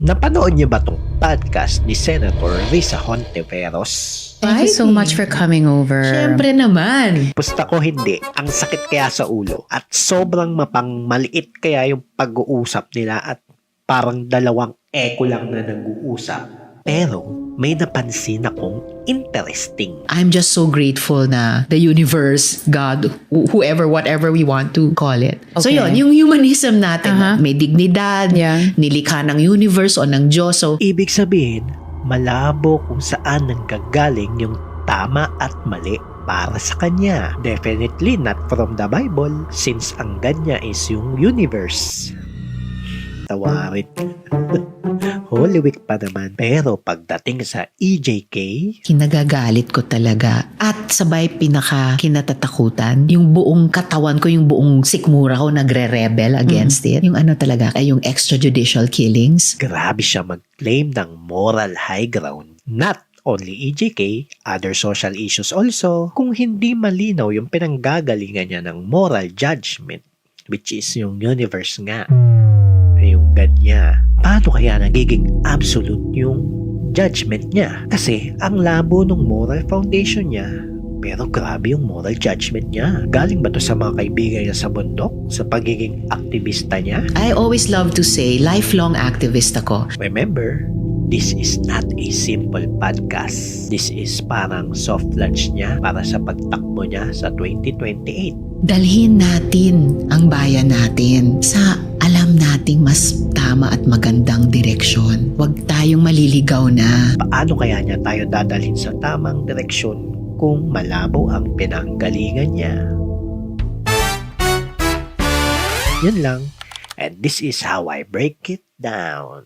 Napanood niyo ba tong podcast ni Senator Risa Hontiveros? Thank you so much for coming over. Siyempre naman. Pusta ko hindi, ang sakit kaya sa ulo at sobrang maliit kaya yung pag-uusap nila at parang dalawang echo lang na nag-uusap. Pero may napansin akong interesting. I'm just so grateful na the universe, God, whoever, whatever we want to call it. So Okay. yun, yung humanism natin, may dignidad, Yeah. nilikha ng universe o ng Diyos. So, Ibig sabihin, malabo kung saan nanggagaling yung tama at mali para sa kanya. Definitely not from the Bible since ang ganya is yung universe. Tawarin. Holy Week pa naman. Pero pagdating sa EJK, kinagagalit ko talaga. At sabay kinatatakutan, yung buong katawan ko, yung buong sikmura ko nagre-rebel against it. Yung ano talaga, yung extrajudicial killings. grabe siya mag-claim ng moral high ground. Not only EJK, other social issues also. Kung hindi malinaw yung pinanggagalingan niya ng moral judgment, which is yung universe nga, yung God niya, paano kaya nagiging absolute yung judgment niya? Kasi ang labo ng moral foundation niya, pero grabe yung moral judgment niya. Galing ba to sa mga kaibigan niya sa bundok? Sa pagiging aktivista niya? I always love to say, lifelong activist ako. Remember, this is not a simple podcast. This is parang soft launch niya para sa pagtakbo niya sa 2028. Dalhin natin ang bayan natin sa alam nating mas tama at magandang direksyon. Huwag tayong maliligaw na. Paano kaya niya tayo dadalhin sa tamang direksyon kung malabo ang pinanggalingan niya? Yun lang. And this is how I break it down.